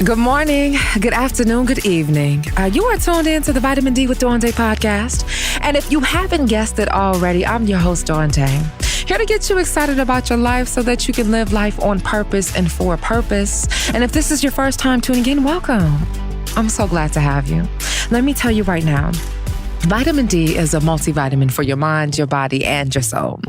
Good morning, good afternoon, good evening. You are tuned in to the Vitamin D with Dawn Dai podcast. And if you haven't guessed it already, I'm your host, Dawn Dai. Here to get you excited about your life so that you can live life on purpose and for a purpose. And if this is your first time tuning in, welcome. I'm so glad to have you. Let me tell you right now, Vitamin D is a multivitamin for your mind, your body, and your soul.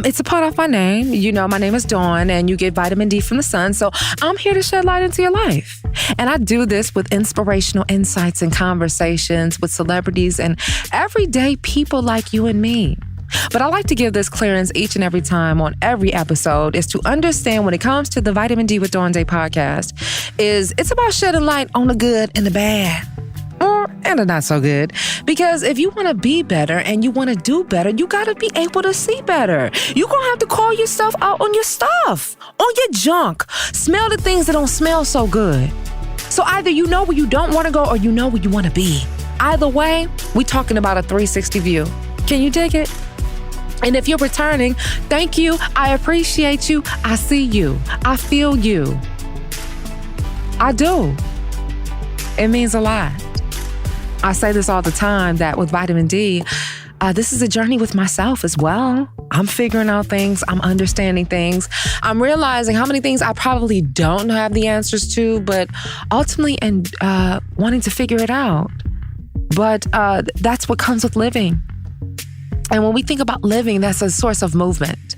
It's a part of my name. You know, my name is Dawn, and you get vitamin D from the sun. So I'm here to shed light into your life. And I do this with inspirational insights and conversations with celebrities and everyday people like you and me. But I like to give this clearance each and every time on every episode is to understand when it comes to the Vitamin D with Dawn Dai podcast is it's about shedding light on the good and the bad. And the not so good. Because if you want to be better and you want to do better, you got to be able to see better. You're going to have to call yourself out on your stuff, on your junk. Smell the things that don't smell so good. So either you know where you don't want to go or you know where you want to be. Either way, we're talking about a 360 view. Can you dig it? And if you're returning, thank you. I appreciate you. I see you. I feel you. I do. It means a lot. I say this all the time that with vitamin D, this is a journey with myself as well. I'm figuring out things. I'm understanding things. I'm realizing how many things I probably don't have the answers to, but ultimately and wanting to figure it out. But that's what comes with living. And when we think about living, that's a source of movement.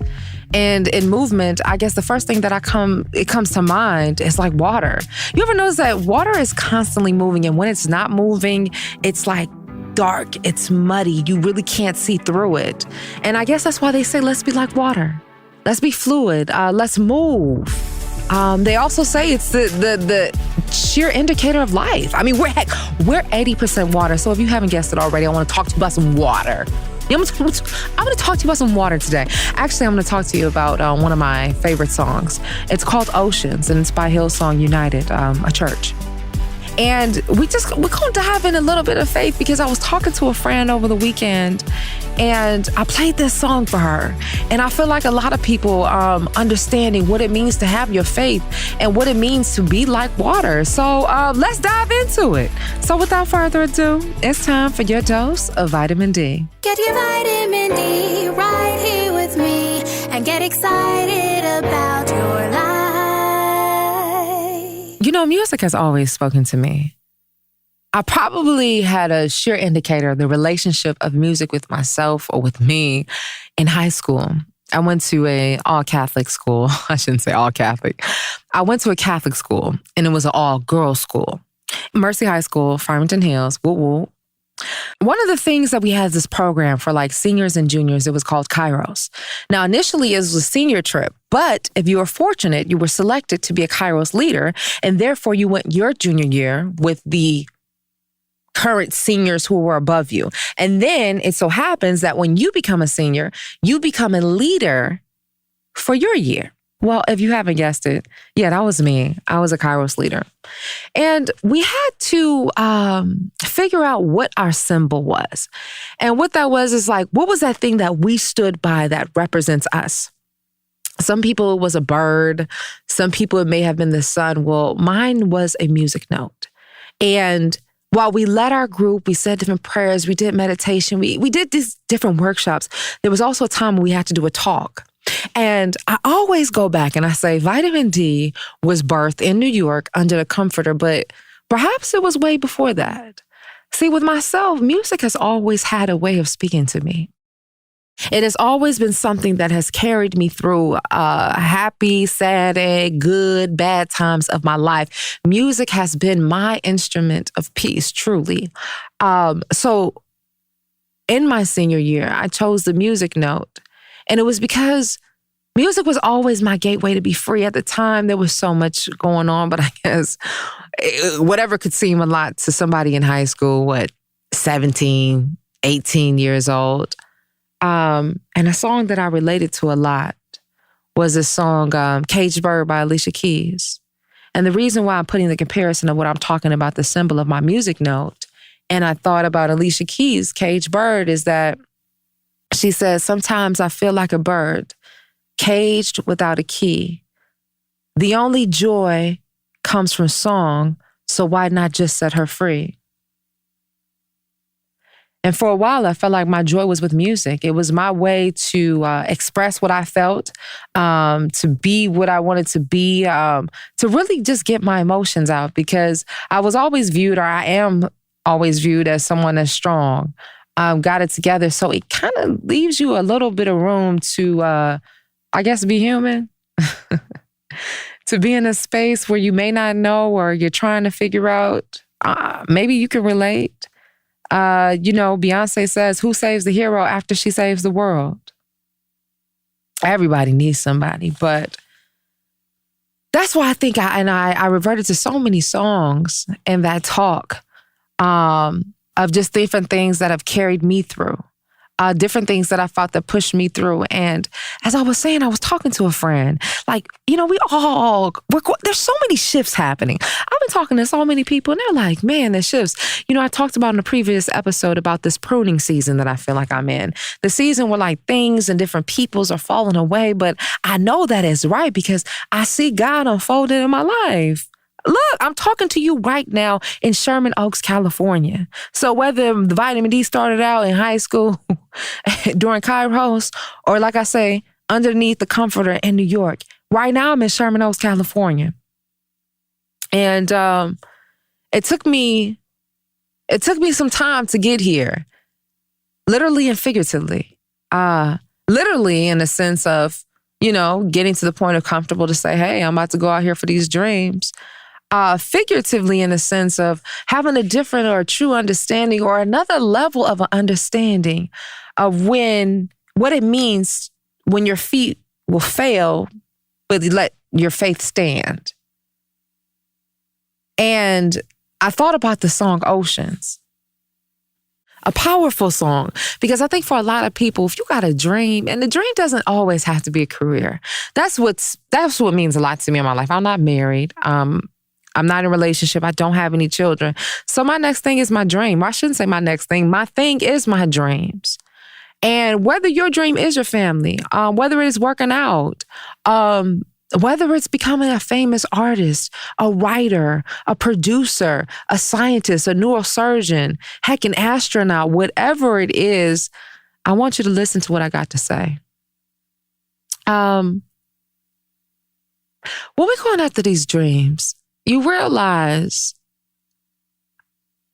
And in movement, I guess the first thing that comes to mind is like water. You ever notice that water is constantly moving, and when it's not moving, it's like dark, it's muddy. You really can't see through it. And I guess that's why they say, let's be like water. Let's be fluid. Let's move. They also say it's the sheer indicator of life. I mean, we're 80% water. So if you haven't guessed it already, I want to talk to you about some water. I'm going to talk to you about some water today. Actually, I'm going to talk to you about one of my favorite songs. It's called Oceans, and it's by Hillsong United, a church. And we're going to dive in a little bit of faith because I was talking to a friend over the weekend and I played this song for her. And I feel like a lot of people understanding what it means to have your faith and what it means to be like water. So let's dive into it. So without further ado, it's time for your dose of vitamin D. Get your vitamin D right here with me and get excited about your life. You know, music has always spoken to me. I probably had a sheer indicator of the relationship of music with myself or with me in high school. I went to a all-Catholic school. I shouldn't say all-Catholic. I went to a Catholic school, and it was an all-girls school. Mercy High School, Farmington Hills, woo woo. One of the things that we had this program for like seniors and juniors, it was called Kairos. Now, initially it was a senior trip, but if you were fortunate, you were selected to be a Kairos leader, and therefore you went your junior year with the current seniors who were above you. And then it so happens that when you become a senior, you become a leader for your year. Well, if you haven't guessed it, yeah, that was me. I was a Kairos leader. And we had to figure out what our symbol was. And what that was is like, what was that thing that we stood by that represents us? Some people it was a bird. Some people it may have been the sun. Well, mine was a music note. And while we led our group, we said different prayers, we did meditation, we did these different workshops, there was also a time when we had to do a talk. And I always go back and I say vitamin D was birthed in New York under the comforter, but perhaps it was way before that. See, with myself, music has always had a way of speaking to me. It has always been something that has carried me through happy, sad, good, bad times of my life. Music has been my instrument of peace, truly. So in my senior year, I chose the music note. And it was because music was always my gateway to be free. At the time, there was so much going on, but I guess whatever could seem a lot to somebody in high school, 17, 18 years old. And a song that I related to a lot was the song Caged Bird by Alicia Keys. And the reason why I'm putting the comparison of what I'm talking about, the symbol of my music note, and I thought about Alicia Keys' Caged Bird is that she says, sometimes I feel like a bird, caged without a key. The only joy comes from song, so why not just set her free? And for a while, I felt like my joy was with music. It was my way to express what I felt, to be what I wanted to be, to really just get my emotions out, because I was always viewed, or I am always viewed, as someone that's strong, got it together. So it kind of leaves you a little bit of room to, I guess, be human, to be in a space where you may not know, or you're trying to figure out, maybe you can relate. Beyonce says, who saves the hero after she saves the world? Everybody needs somebody, but that's why I think I reverted to so many songs in that talk, of just different things that have carried me through, different things that I felt that pushed me through. And as I was saying, I was talking to a friend, like, there's so many shifts happening. I've been talking to so many people and they're like, man, there's shifts. I talked about in a previous episode about this pruning season that I feel like I'm in. The season where like things and different peoples are falling away, but I know that is right because I see God unfolding in my life. Look, I'm talking to you right now in Sherman Oaks, California. So whether the vitamin D started out in high school during Kairos, or like I say, underneath the comforter in New York, right now I'm in Sherman Oaks, California. And it took me some time to get here, literally and figuratively. Literally in the sense of, getting to the point of comfortable to say, hey, I'm about to go out here for these dreams. Figuratively in the sense of having a different or a true understanding, or another level of an understanding of what it means when your feet will fail, but let your faith stand. And I thought about the song Oceans, a powerful song, because I think for a lot of people, if you got a dream, and the dream doesn't always have to be a career. That's what means a lot to me in my life. I'm not married. I'm not in a relationship. I don't have any children. So my next thing is my dream. Or I shouldn't say my next thing. My thing is my dreams. And whether your dream is your family, whether it is working out, whether it's becoming a famous artist, a writer, a producer, a scientist, a neurosurgeon, heck, an astronaut, whatever it is, I want you to listen to what I got to say. When we're going after these dreams, you realize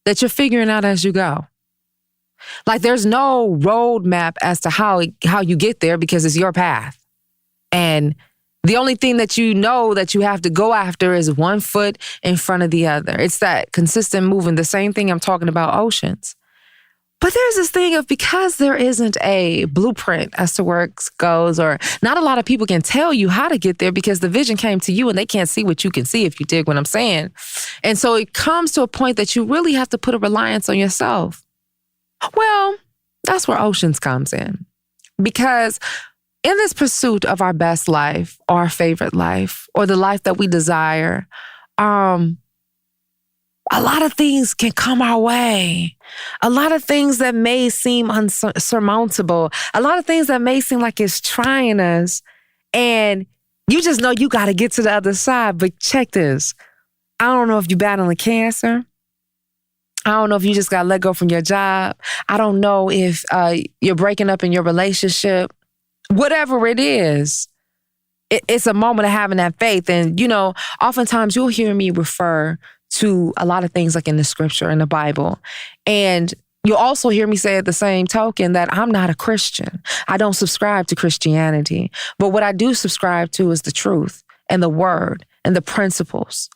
that you're figuring out as you go. Like there's no roadmap as to how you get there, because it's your path. And the only thing that you know that you have to go after is one foot in front of the other. It's that consistent movement, the same thing I'm talking about oceans. But there's this thing of, because there isn't a blueprint as to where it goes, or not a lot of people can tell you how to get there because the vision came to you and they can't see what you can see, if you dig what I'm saying. And so it comes to a point that you really have to put a reliance on yourself. Well, that's where Oceans comes in. Because in this pursuit of our best life, or our favorite life, or the life that we desire, a lot of things can come our way. A lot of things that may seem unsurmountable. A lot of things that may seem like it's trying us. And you just know you got to get to the other side. But check this. I don't know if you're battling cancer. I don't know if you just got let go from your job. I don't know if you're breaking up in your relationship. Whatever it is, it's a moment of having that faith. And, oftentimes you'll hear me refer to a lot of things like in the scripture, in the Bible. And you'll also hear me say at the same token that I'm not a Christian. I don't subscribe to Christianity. But what I do subscribe to is the truth and the word and the principles.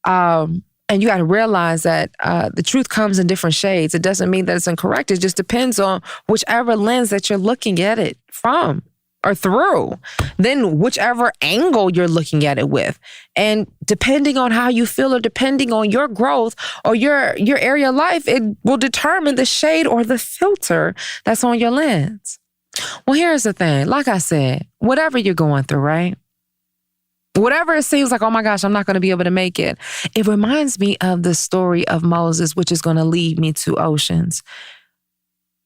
And you got to realize that the truth comes in different shades. It doesn't mean that it's incorrect. It just depends on whichever lens that you're looking at it from or through, then whichever angle you're looking at it with. And depending on how you feel, or depending on your growth or your area of life, it will determine the shade or the filter that's on your lens. Well, here's the thing. Like I said, whatever you're going through, right? Whatever it seems like, oh my gosh, I'm not going to be able to make it. It reminds me of the story of Moses, which is going to lead me to Oceans.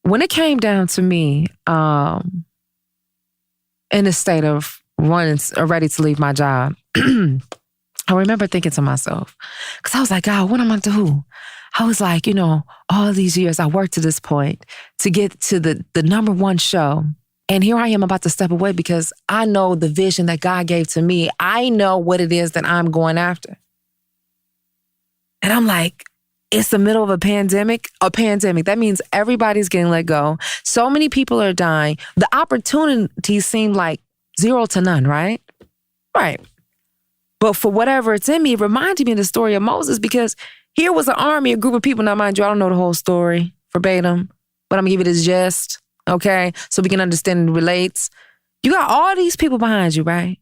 When it came down to me, in a state of ready to leave my job, I remember thinking to myself, because I was like, God, what am I going to do? I was like, all these years I worked to this point to get to the number one show. And here I am about to step away because I know the vision that God gave to me. I know what it is that I'm going after. And I'm like, it's the middle of a pandemic. A pandemic. That means everybody's getting let go. So many people are dying. The opportunities seem like 0 to none, right? Right. But for whatever it's in me, it reminded me of the story of Moses because here was an army, a group of people. Now, mind you, I don't know the whole story verbatim, but I'm going to give it as gist, okay? So we can understand and relates. You got all these people behind you, right?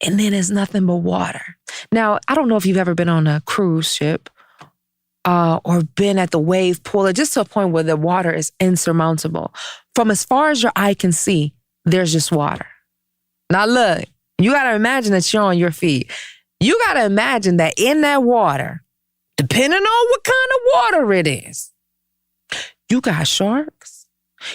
And then there's nothing but water. Now, I don't know if you've ever been on a cruise ship or been at the wave pool or just to a point where the water is insurmountable. From as far as your eye can see, there's just water. Now, look. You got to imagine that you're on your feet. You got to imagine that in that water, depending on what kind of water it is, you got sharks,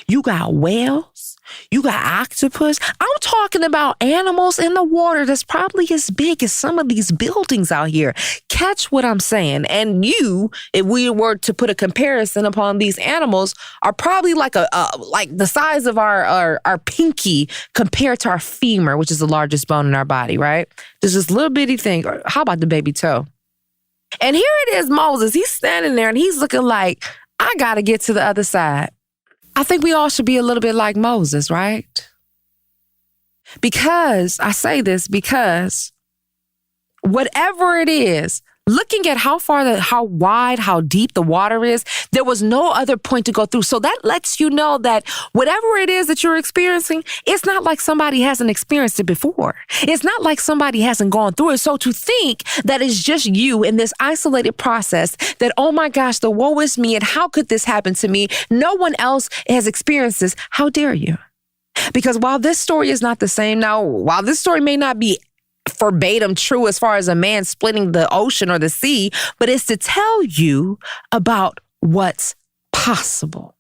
you got whales, you got octopus. I'm talking about animals in the water that's probably as big as some of these buildings out here. Catch what I'm saying. And you, if we were to put a comparison upon these animals, are probably like like the size of our pinky compared to our femur, which is the largest bone in our body, right? There's this little bitty thing. Or how about the baby toe? And here it is, Moses. He's standing there and he's looking like, I got to get to the other side. I think we all should be a little bit like Moses, right? Because I say this because whatever it is, looking at how wide, how deep the water is, there was no other point to go through. So that lets you know that whatever it is that you're experiencing, it's not like somebody hasn't experienced it before. It's not like somebody hasn't gone through it. So to think that it's just you in this isolated process that, oh my gosh, the woe is me and how could this happen to me? No one else has experienced this. How dare you? Because while this story is not the same now, while this story may not be verbatim true as far as a man splitting the ocean or the sea, but it's to tell you about what's possible,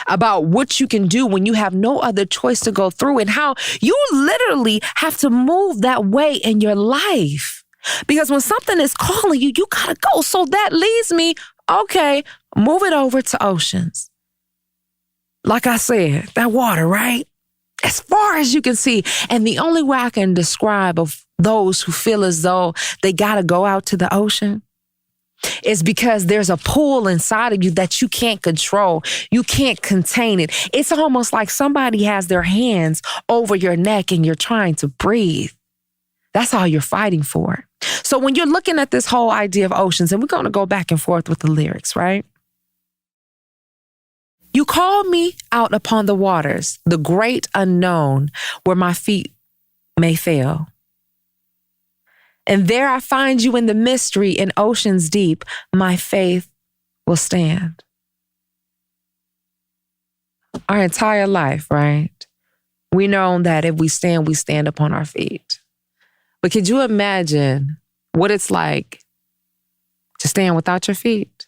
about what you can do when you have no other choice to go through and how you literally have to move that way in your life. Because when something is calling you, you gotta go. So that leads me, okay, move it over to oceans. Like I said, that water, right? As far as you can see. And the only way I can describe of those who feel as though they got to go out to the ocean is because there's a pull inside of you that you can't control. You can't contain it. It's almost like somebody has their hands over your neck and you're trying to breathe. That's all you're fighting for. So when you're looking at this whole idea of oceans, and we're going to go back and forth with the lyrics, right? You called me out upon the waters, the great unknown, where my feet may fail. And there I find you in the mystery in oceans deep, my faith will stand. Our entire life, right? We know that if we stand upon our feet. But could you imagine what it's like to stand without your feet?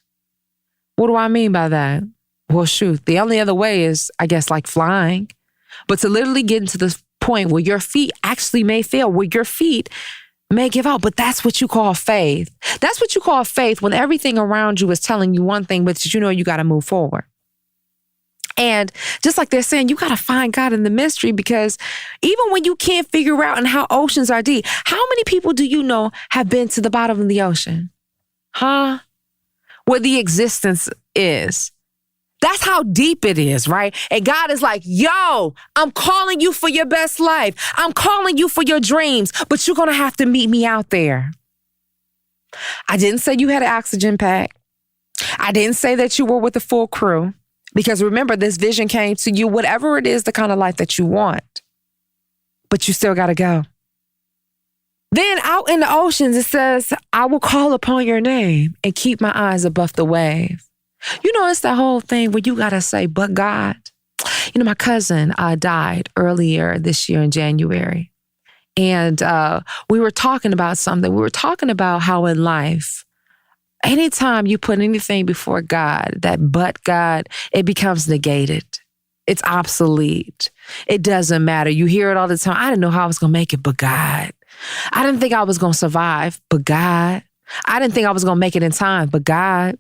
What do I mean by that? Well, shoot, the only other way is, I guess, like flying. But to literally get into the point where your feet actually may fail, where your feet may give out, but that's what you call faith. That's what you call faith when everything around you is telling you one thing, but you know you got to move forward. And just like they're saying, you got to find God in the mystery, because even when you can't figure out and how oceans are deep, how many people do you know have been to the bottom of the ocean? Huh? Where the existence is. That's how deep it is, right? And God is like, yo, I'm calling you for your best life. I'm calling you for your dreams, but you're going to have to meet me out there. I didn't say you had an oxygen pack. I didn't say that you were with a full crew, because remember, this vision came to you, whatever it is, the kind of life that you want, but you still got to go. Then out in the oceans, it says, I will call upon your name and keep my eyes above the wave. You know, it's the whole thing where you got to say, but God. You know, my cousin died earlier this year in January. And we were talking about something. We were talking about how in life, anytime you put anything before God, that but God, it becomes negated. It's obsolete. It doesn't matter. You hear it all the time. I didn't know how I was going to make it, but God. I didn't think I was going to survive, but God. I didn't think I was going to make it in time, but God.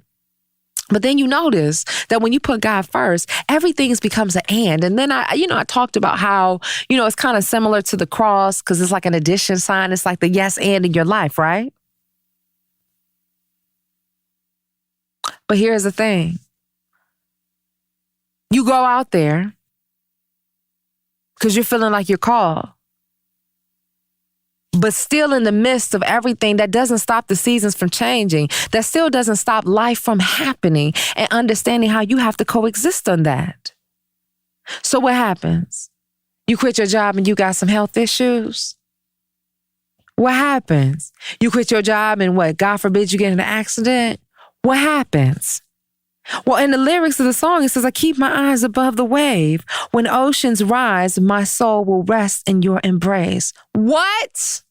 But then you notice that when you put God first, everything becomes an and. And then I talked about how, it's kind of similar to the cross because it's like an addition sign. It's like the yes and in your life, right? But here's the thing. You go out there because you're feeling like you're called. But still in the midst of everything, that doesn't stop the seasons from changing. That still doesn't stop life from happening and understanding how you have to coexist on that. So what happens? You quit your job and you got some health issues. What happens? You quit your job and what? God forbid you get in an accident. What happens? Well, in the lyrics of the song, it says, I keep my eyes above the wave. When oceans rise, my soul will rest in your embrace. What?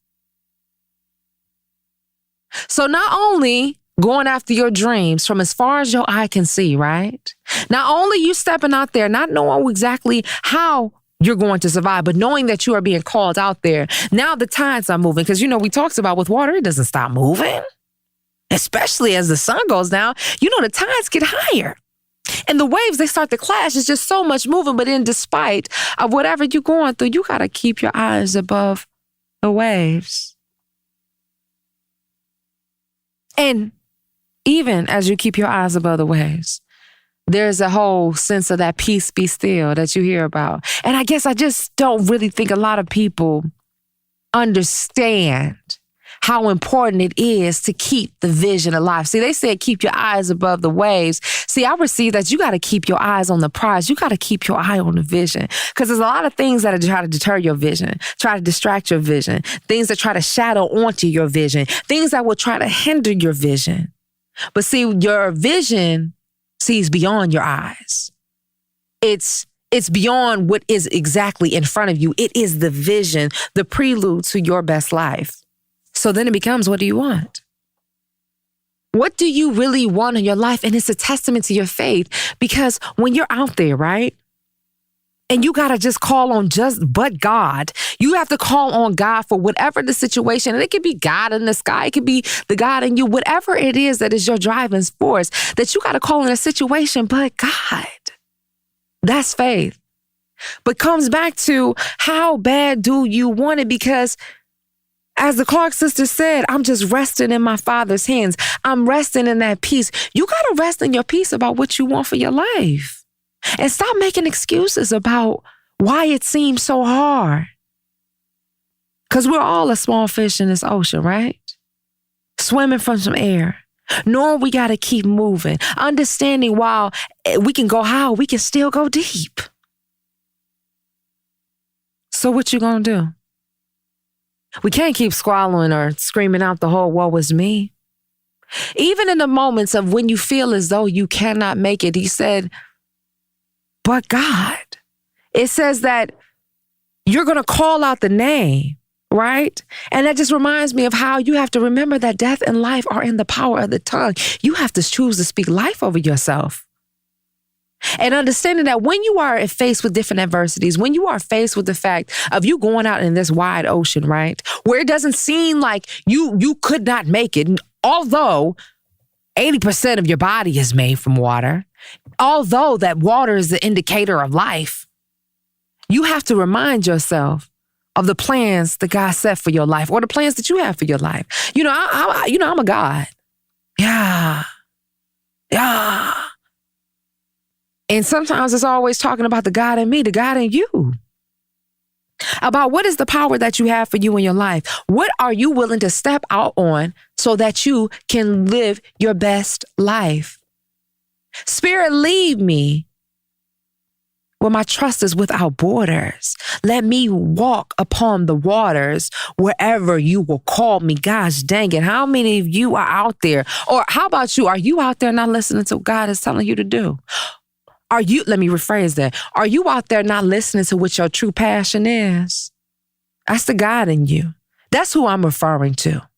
So not only going after your dreams from as far as your eye can see, right? Not only you stepping out there, not knowing exactly how you're going to survive, but knowing that you are being called out there. Now the tides are moving because, we talked about with water, it doesn't stop moving. Especially as the sun goes down, the tides get higher. And the waves, they start to clash. It's just so much moving. But in despite of whatever you're going through, you got to keep your eyes above the waves. And even as you keep your eyes above the waves, there's a whole sense of that peace be still that you hear about. And I guess I just don't really think a lot of people understand how important it is to keep the vision alive. See, they said keep your eyes above the waves. See, I receive that you got to keep your eyes on the prize. You got to keep your eye on the vision because there's a lot of things that try to deter your vision, try to distract your vision, things that try to shadow onto your vision, things that will try to hinder your vision. But see, your vision sees beyond your eyes. It's beyond what is exactly in front of you. It is the vision, the prelude to your best life. So then it becomes, what do you want? What do you really want in your life? And it's a testament to your faith because when you're out there, right? And you got to just call on but God. You have to call on God for whatever the situation. And it could be God in the sky. It could be the God in you. Whatever it is that is your driving force that you got to call in a situation, but God. That's faith. But comes back to how bad do you want it? Because as the Clark sisters said, I'm just resting in my Father's hands. I'm resting in that peace. You got to rest in your peace about what you want for your life. And stop making excuses about why it seems so hard. Because we're all a small fish in this ocean, right? Swimming from some air. Knowing we got to keep moving. Understanding while we can go high, we can still go deep. So what you gonna do? We can't keep squalling or screaming out the whole woe is me. Even in the moments of when you feel as though you cannot make it, he said, but God. It says that you're going to call out the name, right? And that just reminds me of how you have to remember that death and life are in the power of the tongue. You have to choose to speak life over yourself. And understanding that when you are faced with different adversities, when you are faced with the fact of you going out in this wide ocean, right, where it doesn't seem like you could not make it, although 80% of your body is made from water, although that water is the indicator of life, you have to remind yourself of the plans that God set for your life or the plans that you have for your life. I'm a God. Yeah. And sometimes it's always talking about the God in me, the God in you. About what is the power that you have for you in your life? What are you willing to step out on so that you can live your best life? Spirit, lead me where my trust is without borders. Let me walk upon the waters wherever you will call me. Gosh dang it. How many of you are out there? Or how about you? Are you out there not listening to what God is telling you to do? Let me rephrase that. Are you out there not listening to what your true passion is? That's the God in you. That's who I'm referring to.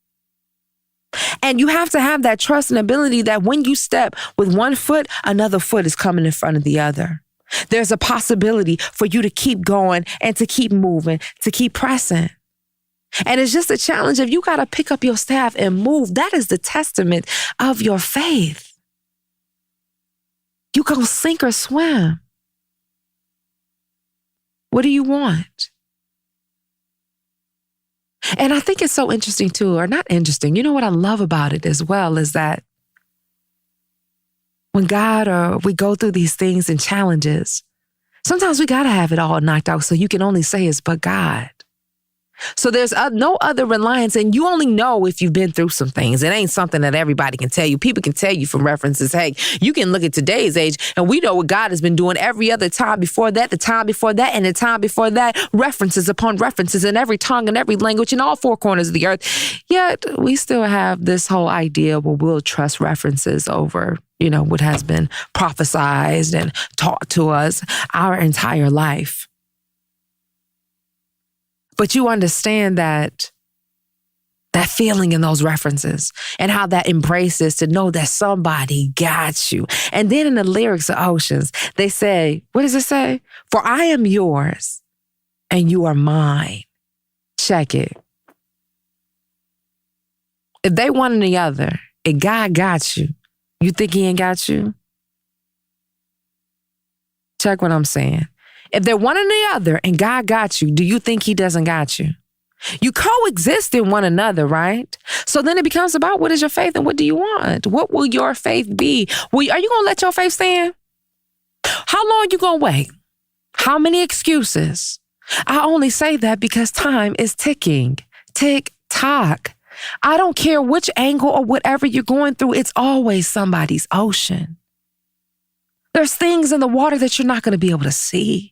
And you have to have that trust and ability that when you step with one foot, another foot is coming in front of the other. There's a possibility for you to keep going and to keep moving, to keep pressing. And it's just a challenge. If you got to pick up your staff and move, that is the testament of your faith. You gonna sink or swim. What do you want? And I think it's so interesting too, or not interesting. You know what I love about it as well is that when God or we go through these things and challenges, sometimes we got to have it all knocked out so you can only say it's but God. So there's no other reliance, and you only know if you've been through some things. It ain't something that everybody can tell you. People can tell you from references. Hey, you can look at today's age, and we know what God has been doing every other time before that, the time before that, and the time before that, references upon references in every tongue and every language in all four corners of the earth. Yet we still have this whole idea where we'll trust references over, what has been prophesied and taught to us our entire life. But you understand that feeling in those references and how that embraces to know that somebody got you. And then in the lyrics of Oceans, they say, what does it say? For I am yours and you are mine. Check it. If they one or the other, if God got you, you think he ain't got you? Check what I'm saying. If they're one or the other and God got you, do you think he doesn't got you? You coexist in one another, right? So then it becomes about what is your faith and what do you want? What will your faith be? Are you going to let your faith stand? How long are you going to wait? How many excuses? I only say that because time is ticking. Tick tock. I don't care which angle or whatever you're going through. It's always somebody's ocean. There's things in the water that you're not going to be able to see.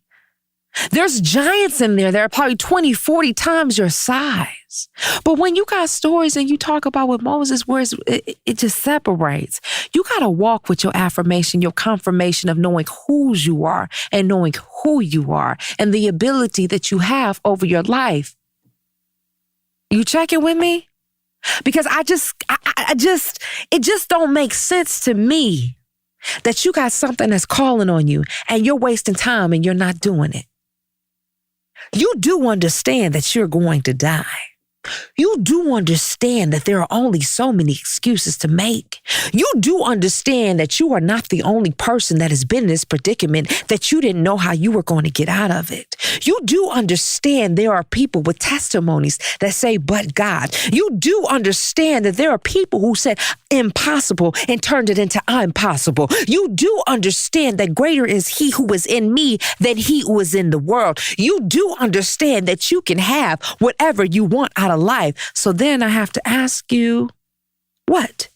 There's giants in there that are probably 20, 40 times your size. But when you got stories and you talk about with Moses, where it just separates, you got to walk with your affirmation, your confirmation of knowing whose you are and knowing who you are and the ability that you have over your life. You checking with me? Because it just don't make sense to me that you got something that's calling on you and you're wasting time and you're not doing it. You do understand that you're going to die. You do understand that there are only so many excuses to make. You do understand that you are not the only person that has been in this predicament, that you didn't know how you were going to get out of it. You do understand there are people with testimonies that say, but God. You do understand that there are people who said impossible and turned it into I'm possible. You do understand that greater is he who is in me than he who is in the world. You do understand that you can have whatever you want out of life. So then I have to ask you, what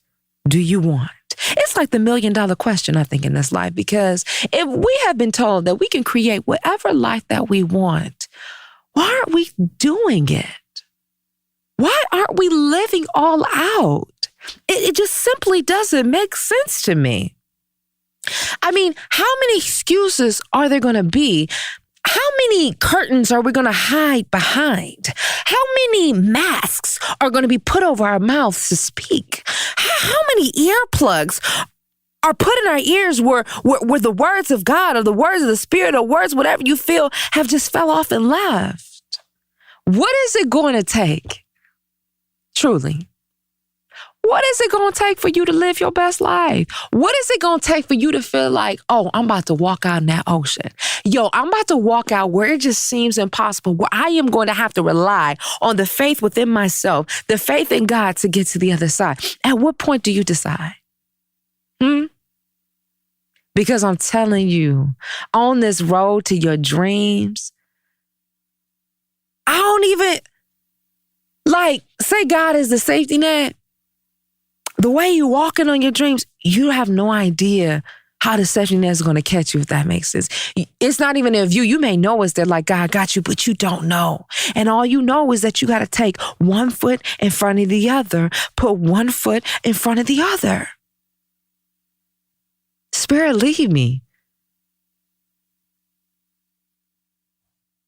do you want? It's like the $1 million question, I think, in this life, because if we have been told that we can create whatever life that we want, why aren't we doing it? Why aren't we living all out? It just simply doesn't make sense to me. I mean, how many excuses are there going to be? How many curtains are we going to hide behind? How many masks are going to be put over our mouths to speak? How many earplugs are put in our ears where the words of God or the words of the Spirit or words, whatever you feel, have just fell off and left? What is it going to take? Truly. What is it going to take for you to live your best life? What is it going to take for you to feel like, oh, I'm about to walk out in that ocean? Yo, I'm about to walk out where it just seems impossible, where I am going to have to rely on the faith within myself, the faith in God to get to the other side. At what point do you decide? Because I'm telling you, on this road to your dreams, I don't even, say God is the safety net. The way you're walking on your dreams, you have no idea how the safety net is going to catch you, if that makes sense. It's not even a view. You may know it's there like God got you, but you don't know. And all you know is that you got to take one foot in front of the other, put one foot in front of the other. Spirit, lead me.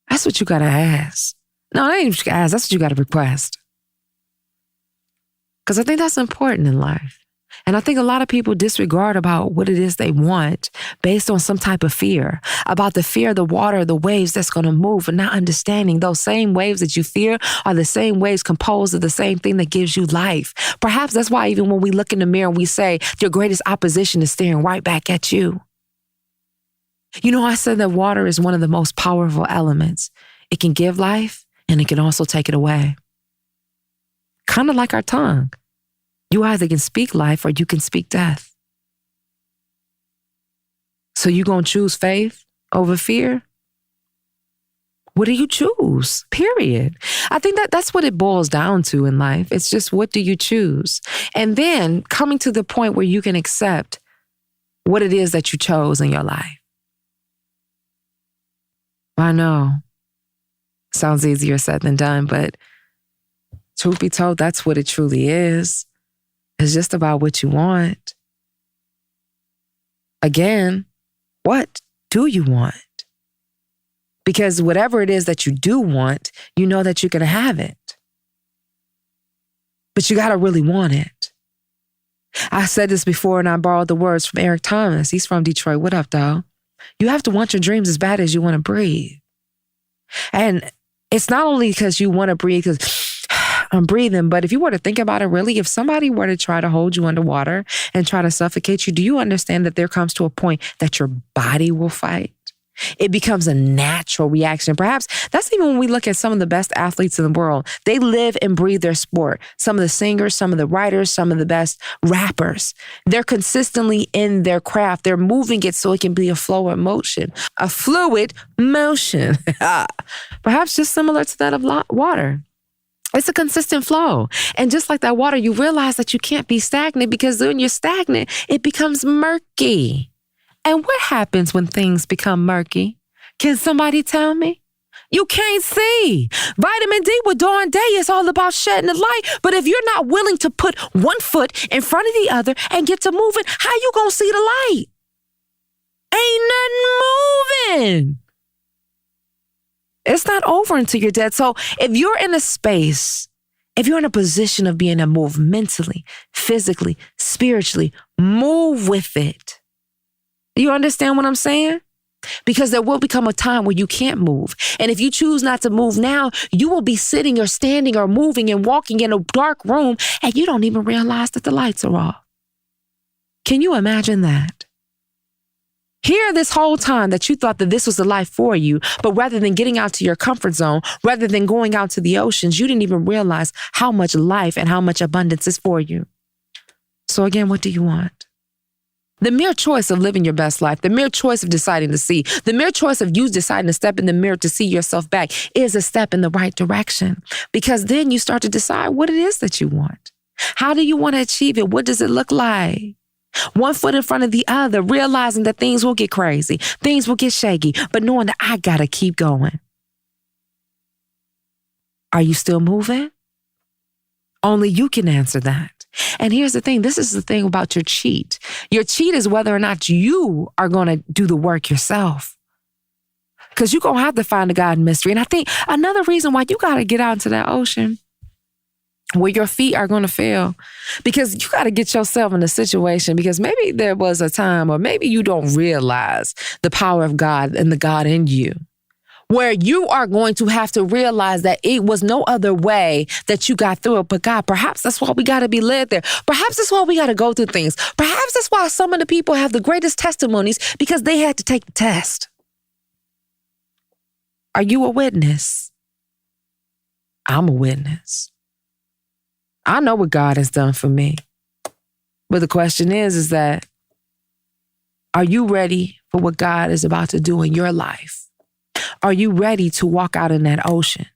That's what you got to ask. No, that ain't what you got to ask. That's what you got to request. Because I think that's important in life. And I think a lot of people disregard about what it is they want based on some type of fear, about the fear of the water, the waves that's going to move, and not understanding those same waves that you fear are the same waves composed of the same thing that gives you life. Perhaps that's why even when we look in the mirror and we say your greatest opposition is staring right back at you. You know, I said that water is one of the most powerful elements. It can give life and it can also take it away. Kind of like our tongue. You either can speak life or you can speak death. So you gonna choose faith over fear? What do you choose? Period. I think that's what it boils down to in life. It's just, what do you choose? And then coming to the point where you can accept what it is that you chose in your life. I know. Sounds easier said than done, but truth be told, that's what it truly is. It's just about what you want. Again, what do you want? Because whatever it is that you do want, you know that you're going to have it. But you got to really want it. I said this before and I borrowed the words from Eric Thomas. He's from Detroit. What up, dog? You have to want your dreams as bad as you want to breathe. And it's not only because you want to breathe, because I'm breathing, but if you were to think about it really, if somebody were to try to hold you underwater and try to suffocate you, do you understand that there comes to a point that your body will fight? It becomes a natural reaction. Perhaps that's even when we look at some of the best athletes in the world. They live and breathe their sport. Some of the singers, some of the writers, some of the best rappers. They're consistently in their craft. They're moving it so it can be a flow of motion, a fluid motion. Perhaps just similar to that of water. It's a consistent flow. And just like that water, you realize that you can't be stagnant, because when you're stagnant, it becomes murky. And what happens when things become murky? Can somebody tell me? You can't see. Vitamin D with Dawn Day is all about shedding the light. But if you're not willing to put one foot in front of the other and get to moving, how you gonna see the light? Ain't nothing moving. It's not over until you're dead. So if you're in a space, if you're in a position of being able to move mentally, physically, spiritually, move with it. You understand what I'm saying? Because there will become a time where you can't move. And if you choose not to move now, you will be sitting or standing or moving and walking in a dark room and you don't even realize that the lights are off. Can you imagine that? Here, this whole time that you thought that this was the life for you, but rather than getting out to your comfort zone, rather than going out to the oceans, you didn't even realize how much life and how much abundance is for you. So again, what do you want? The mere choice of living your best life, the mere choice of deciding to see, the mere choice of you deciding to step in the mirror to see yourself back is a step in the right direction. Because then you start to decide what it is that you want. How do you want to achieve it? What does it look like? One foot in front of the other, realizing that things will get crazy, things will get shaky, but knowing that I got to keep going. Are you still moving? Only you can answer that. And here's the thing. This is the thing about your cheat. Your cheat is whether or not you are going to do the work yourself. Because you're going to have to find a God in mystery. And I think another reason why you got to get out into that ocean where your feet are going to fail, because you got to get yourself in a situation, because maybe there was a time, or maybe you don't realize the power of God and the God in you, where you are going to have to realize that it was no other way that you got through it but God. Perhaps that's why we got to be led there. Perhaps that's why we got to go through things. Perhaps that's why some of the people have the greatest testimonies, because they had to take the test. Are you a witness? I'm a witness. I know what God has done for me. But the question is that, are you ready for what God is about to do in your life? Are you ready to walk out in that ocean?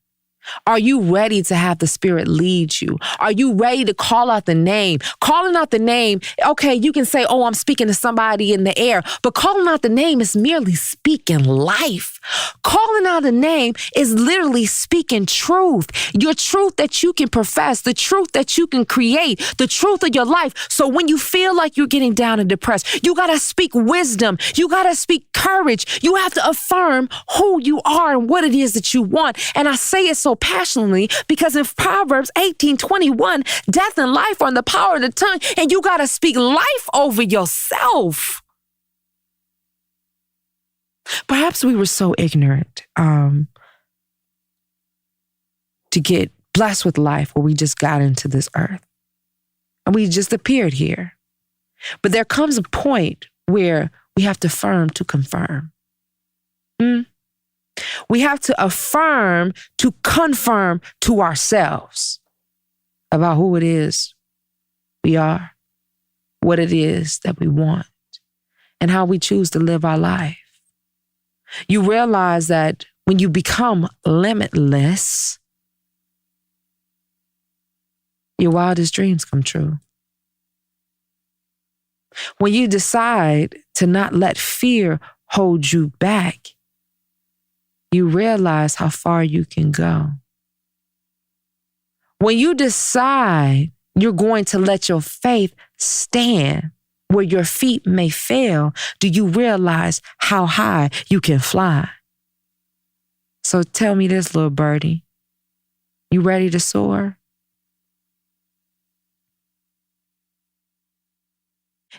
Are you ready to have the Spirit lead you? Are you ready to call out the name? Calling out the name, okay, you can say, oh, I'm speaking to somebody in the air, but calling out the name is merely speaking life. Calling out the name is literally speaking truth. Your truth that you can profess, the truth that you can create, the truth of your life. So when you feel like you're getting down and depressed, you got to speak wisdom. You got to speak courage. You have to affirm who you are and what it is that you want. And I say it so so passionately because in Proverbs 18:21, death and life are in the power of the tongue, and you got to speak life over yourself. Perhaps we were so ignorant to get blessed with life where we just got into this earth and we just appeared here. But there comes a point where we have to affirm to confirm. We have to affirm to confirm to ourselves about who it is we are, what it is that we want, and how we choose to live our life. You realize that when you become limitless, your wildest dreams come true. When you decide to not let fear hold you back, you realize how far you can go. When you decide you're going to let your faith stand where your feet may fail, do you realize how high you can fly? So tell me this, little birdie, you ready to soar?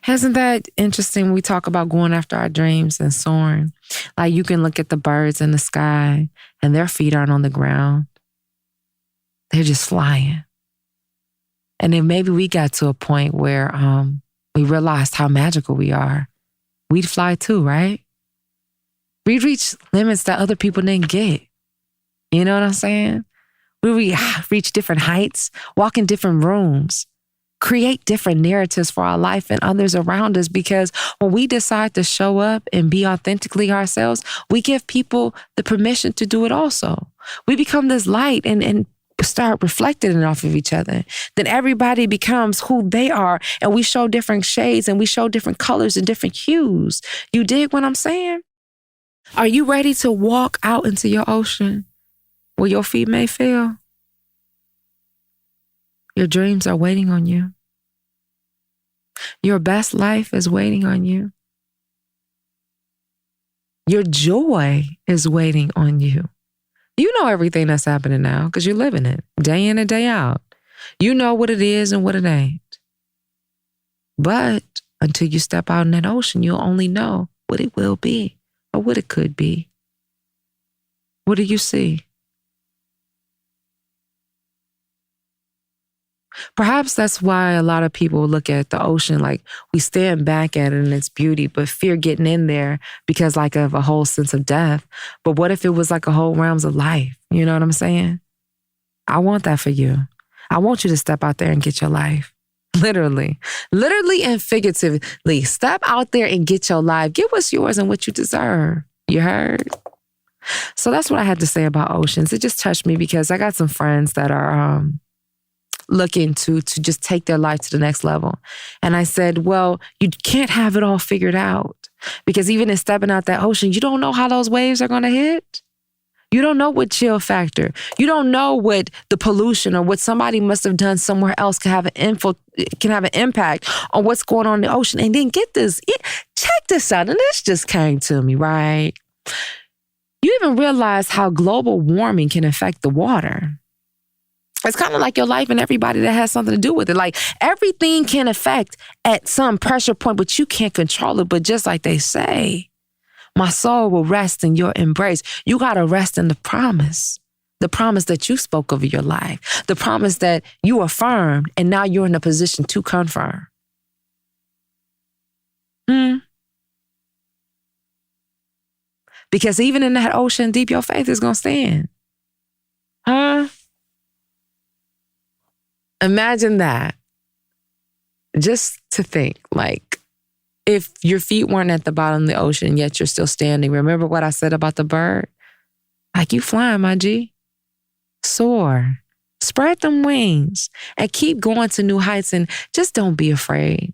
Isn't that interesting? We talk about going after our dreams and soaring. Like you can look at the birds in the sky and their feet aren't on the ground. They're just flying. And then maybe we got to a point where we realized how magical we are. We'd fly too, right? We'd reach limits that other people didn't get. You know what I'm saying? We reach different heights, walk in different rooms, create different narratives for our life and others around us, because when we decide to show up and be authentically ourselves, we give people the permission to do it also. We become this light and start reflecting it off of each other. Then everybody becomes who they are, and we show different shades and we show different colors and different hues. You dig what I'm saying? Are you ready to walk out into your ocean where your feet may fail? Your dreams are waiting on you. Your best life is waiting on you. Your joy is waiting on you. You know everything that's happening now because you're living it day in and day out. You know what it is and what it ain't. But until you step out in that ocean, you'll only know what it will be or what it could be. What do you see? Perhaps that's why a lot of people look at the ocean like we stand back at it and its beauty, but fear getting in there because like of a whole sense of death. But what if it was like a whole realms of life? You know what I'm saying? I want that for you. I want you to step out there and get your life. Literally and figuratively. Step out there and get your life. Get what's yours and what you deserve. You heard? So that's what I had to say about oceans. It just touched me because I got some friends that are looking to just take their life to the next level. And I said, well, you can't have it all figured out because even in stepping out that ocean, you don't know how those waves are going to hit. You don't know what chill factor. You don't know what the pollution or what somebody must have done somewhere else can have an impact on what's going on in the ocean. And then get this, check this out. And this just came to me, right? You even realize how global warming can affect the water. It's kind of like your life and everybody that has something to do with it. Like everything can affect at some pressure point, but you can't control it. But just like they say, my soul will rest in your embrace. You got to rest in the promise that you spoke over your life, the promise that you affirmed, and now you're in a position to confirm. Because even in that ocean deep, your faith is going to stand. Imagine that. Just to think, like, if your feet weren't at the bottom of the ocean, yet you're still standing. Remember what I said about the bird? Like, you flying, my G. Soar. Spread them wings and keep going to new heights, and just don't be afraid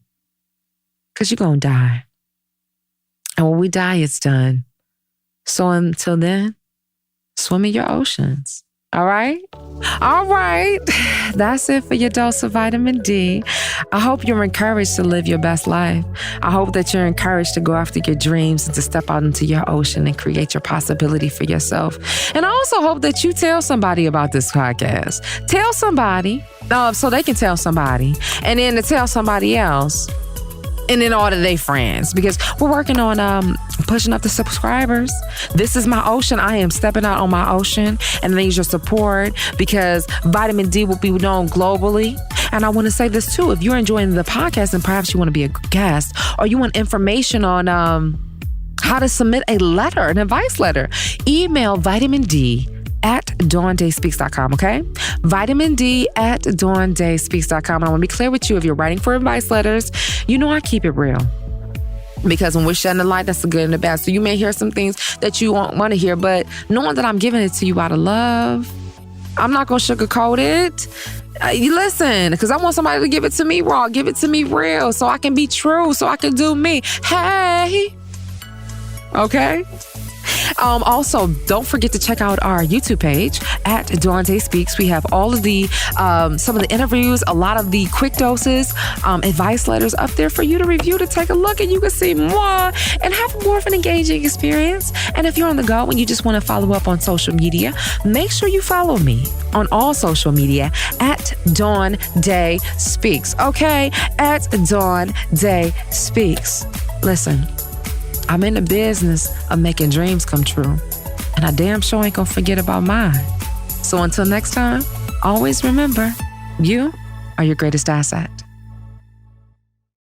because you're going to die. And when we die, it's done. So until then, swim in your oceans. All right? All right. That's it for your dose of vitamin D. I hope you're encouraged to live your best life. I hope that you're encouraged to go after your dreams and to step out into your ocean and create your possibility for yourself. And I also hope that you tell somebody about this podcast. Tell somebody so they can tell somebody, and then to tell somebody else, and then all of their friends, because we're working on pushing up the subscribers. This is my ocean. I am stepping out on my ocean, and I need your support because vitamin D will be known globally. And I want to say this too. If you're enjoying the podcast and perhaps you want to be a guest or you want information on how to submit a letter, an advice letter, email VitaminD@DawnDaiSpeaks.com, okay? VitaminD@DawnDaiSpeaks.com. And I want to be clear with you, if you're writing for advice letters, you know I keep it real. Because when we're shedding the light, that's the good and the bad. So you may hear some things that you won't want to hear, but knowing that I'm giving it to you out of love, I'm not going to sugarcoat it. You listen, because I want somebody to give it to me raw, give it to me real, so I can be true, so I can do me. Hey. Okay? Also, don't forget to check out our YouTube page at Dawn Dai Speaks. We have all of the, some of the interviews, a lot of the quick doses, advice letters up there for you to review, to take a look, and you can see more and have more of an engaging experience. And if you're on the go and you just want to follow up on social media, make sure you follow me on all social media at Dawn Dai Speaks. Okay? At Dawn Dai Speaks. Listen, I'm in the business of making dreams come true, and I damn sure ain't gonna forget about mine. So until next time, always remember, you are your greatest asset.